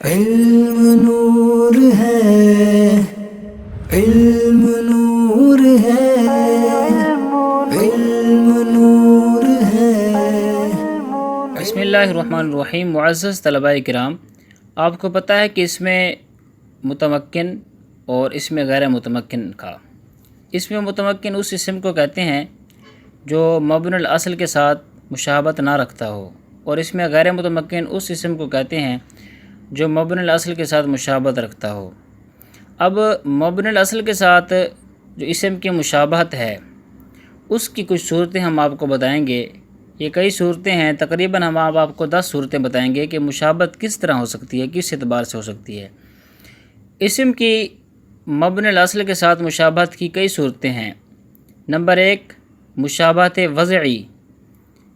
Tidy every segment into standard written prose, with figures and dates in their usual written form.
علم نور ہے، علم نور ہے، علم نور ہے۔ بسم اللہ الرحمن الرحیم۔ معزز طلباء کرام، آپ کو پتہ ہے کہ اس میں متمکن اور اس میں غیر متمکن کا اس میں متمکن اس اسم کو کہتے ہیں جو مبنی الاصل کے ساتھ مشابہت نہ رکھتا ہو، اور اس میں غیر متمکن اس اسم کو کہتے ہیں جو مبنی الاصل کے ساتھ مشابہت رکھتا ہو۔ اب مبنی الاصل کے ساتھ جو اسم کی مشابہت ہے اس کی کچھ صورتیں ہم آپ کو بتائیں گے۔ یہ کئی صورتیں ہیں، تقریباً ہم آپ کو 10 صورتیں بتائیں گے کہ مشابہت کس طرح ہو سکتی ہے، کس اعتبار سے ہو سکتی ہے۔ اسم کی مبنی الاصل کے ساتھ مشابہت کی کئی صورتیں ہیں۔ نمبر 1، مشابہت وضعی،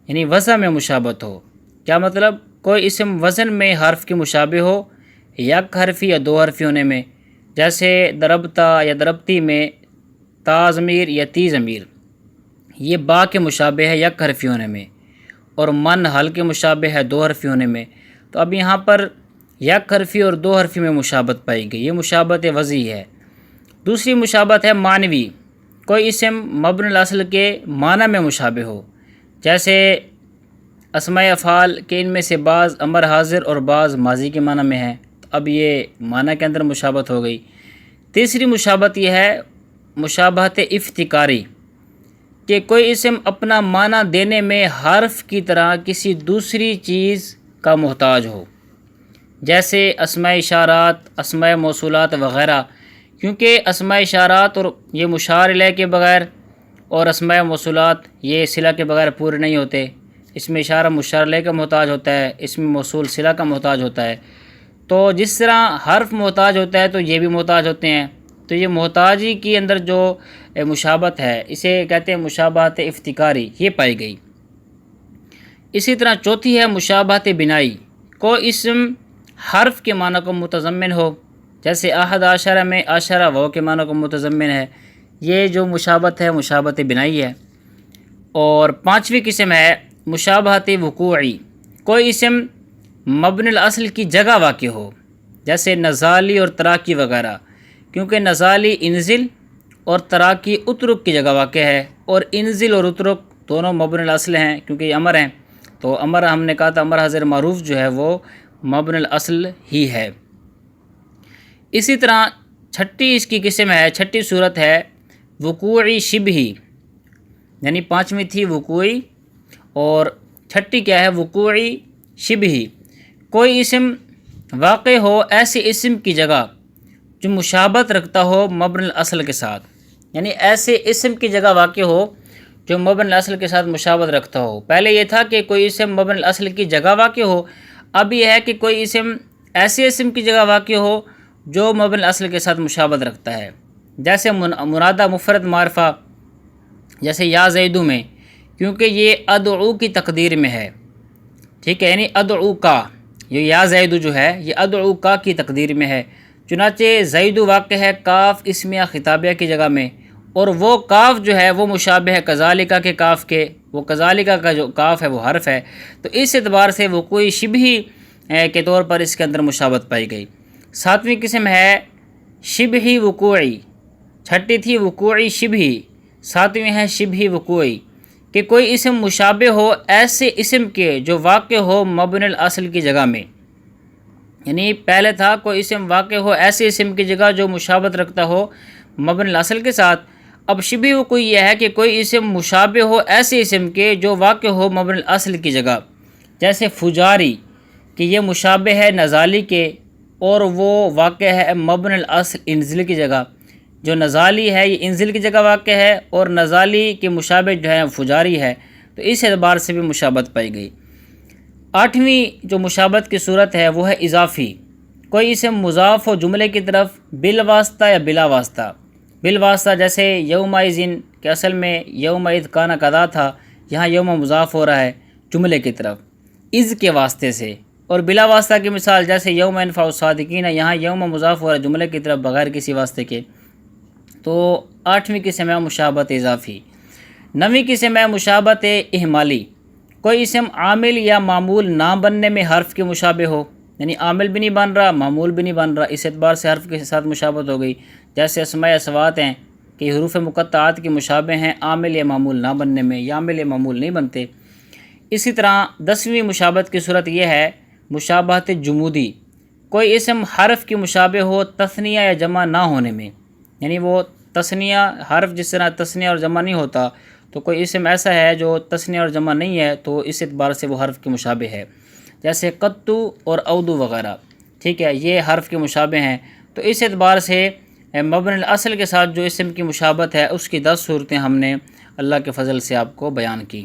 یعنی وضع میں مشابہت ہو۔ کیا مطلب؟ کوئی اسم وزن میں حرف کی مشابہ ہو، یک حرفی یا دو حرفی ہونے میں، جیسے ضربتا یا ضربتی میں تا ضمیر یا تی ضمیر، یہ با کے مشابہ ہے یک حرفی ہونے میں، اور من حل کے مشابہ ہے دو حرفی ہونے میں۔ تو اب یہاں پر یک حرفی اور دو حرفی میں مشابہت پائی گئی، یہ مشابہت وضعی ہے۔ دوسری مشابہت ہے معنوی، کوئی اسم مبنی الاصل کے معنی میں مشابہ ہو، جیسے اسماء افعال کے ان میں سے بعض امر حاضر اور بعض ماضی کے معنی میں ہیں، تو اب یہ معنی کے اندر مشابہت ہو گئی۔ تیسری مشابہت یہ ہے مشابہت افتقاری، کہ کوئی اسم اپنا معنی دینے میں حرف کی طرح کسی دوسری چیز کا محتاج ہو، جیسے اسماء اشارات، اسماء موصولات وغیرہ، کیونکہ اسماء اشارات اور یہ مشار الیہ کے بغیر اور اسماء موصولات یہ صلہ کے بغیر پورے نہیں ہوتے۔ اس میں اشارہ مشار الیہ کا محتاج ہوتا ہے، اس میں موصول صلہ کا محتاج ہوتا ہے۔ تو جس طرح حرف محتاج ہوتا ہے تو یہ بھی محتاج ہوتے ہیں، تو یہ محتاجی کی اندر جو مشابہت ہے اسے کہتے ہیں مشابہت افتقاری، یہ پائی گئی۔ اسی طرح چوتھی ہے مشابہت بنائی، کوئی اسم حرف کے معنی کو متضمن ہو، جیسے احد عشرہ میں عشرہ وہ کے معنی کو متضمن ہے، یہ جو مشابہت ہے مشابہت بنائی ہے۔ اور پانچویں قسم ہے مشابہت وقوعی، کوئی اسم مبنی الاصل کی جگہ واقع ہو، جیسے نزالی اور تراکی وغیرہ، کیونکہ نزالی انزل اور تراکی اترک کی جگہ واقع ہے، اور انزل اور اترک دونوں مبنی الاصل ہیں کیونکہ یہ امر ہیں، تو امر ہم نے کہا تھا امر حاضر معروف جو ہے وہ مبنی الاصل ہی ہے۔ اسی طرح چھٹی اس کی قسم ہے، چھٹی صورت ہے وقوعی شبہی، یعنی پانچویں تھی وقوعی اور چھٹی کیا ہے وقوعی شبہی، کوئی اسم واقع ہو ایسے اسم کی جگہ جو مشابہت رکھتا ہو مبنی الاصل کے ساتھ، یعنی ایسے اسم کی جگہ واقع ہو جو مبنی الاصل کے ساتھ مشابہت رکھتا ہو۔ پہلے یہ تھا کہ کوئی اسم مبنی الاصل کی جگہ واقع ہو، اب یہ ہے کہ کوئی اسم ایسے اسم کی جگہ واقع ہو جو مبنی الاصل کے ساتھ مشابہت رکھتا ہے، جیسے منادہ مفرد معرفہ، جیسے یا زیدو میں، کیونکہ یہ ادعو کی تقدیر میں ہے، ٹھیک ہے، یعنی ادعو کا، یہ یا زیدو جو ہے یہ ادعو کا کی تقدیر میں ہے، چنانچہ زیدو واقع ہے کاف اسمیہ خطابیہ کی جگہ میں، اور وہ کاف جو ہے وہ مشابہ ہے کذالکہ کے کاف کے، وہ کذالکہ کا جو کاف ہے وہ حرف ہے، تو اس اعتبار سے وقوعی شبہی کے طور پر اس کے اندر مشابہت پائی گئی۔ ساتویں قسم ہے شبہی وقوعی، چھٹی تھی وقوعی شبہی، ساتویں ہے شبہی وقوعی، کہ کوئی اسم مشابہ ہو ایسے اسم کے جو واقع ہو مبنی الاصل کی جگہ میں، یعنی پہلے تھا کوئی اسم واقع ہو ایسے اسم کی جگہ جو مشابہت رکھتا ہو مبنی الاصل کے ساتھ، اب شبہ وقوعی یہ ہے کہ کوئی اسم مشابہ ہو ایسے اسم کے جو واقع ہو مبنی الاصل کی جگہ، جیسے فجاری، کہ یہ مشابہ ہے نزالی کے اور وہ واقع ہے مبنی الاصل انزل کی جگہ، جو نزالی ہے یہ انزل کی جگہ واقع ہے اور نزالی کے مشابہ جو ہے فجاری ہے، تو اس اعتبار سے بھی مشابہت پائی گئی۔ آٹھویں جو مشابہت کی صورت ہے وہ ہے اضافی، کوئی اسم مضاف ہو جملے کی طرف بالواسطہ یا بلا واسطہ، بالواسطہ جیسے یومئذ کہ اصل میں یومئذ کانا کذا تھا، یہاں یوم مضاف ہو رہا ہے جملے کی طرف اذ کے واسطے سے، اور بلا واسطہ کی مثال جیسے یوم ینفع الصادقین، یہاں یوم مضاف ہو رہا ہے جملے کی طرف بغیر کسی واسطے کے۔ تو آٹھویں قسم ہے مشابہت اضافی۔ نویں قسم ہے مشابہت اہمالی، کوئی اسم عامل یا معمول نہ بننے میں حرف کے مشابہ ہو، یعنی عامل بھی نہیں بن رہا، معمول بھی نہیں بن رہا، اس اعتبار سے حرف کے ساتھ مشابہت ہو گئی۔ جیسے اسماء صفات ہیں کہ حروف مقطعات کے مشابہ ہیں عامل یا معمول نہ بننے میں، یا عامل یا معمول نہیں بنتے۔ اسی طرح 10ویں مشابہت کی صورت یہ ہے مشابہت جمودی، کوئی اسم حرف کی مشابہ ہو تثنیہ یا جمع نہ ہونے میں، یعنی وہ تثنیہ حرف جس طرح تثنیہ اور جمع نہیں ہوتا، تو کوئی اسم ایسا ہے جو تثنیہ اور جمع نہیں ہے تو اس اعتبار سے وہ حرف کے مشابہ ہے، جیسے قطو اور اودو وغیرہ، ٹھیک ہے، یہ حرف کے مشابہ ہیں۔ تو اس اعتبار سے مبنی الاصل کے ساتھ جو اسم کی مشابہت ہے اس کی 10 صورتیں ہم نے اللہ کے فضل سے آپ کو بیان کی۔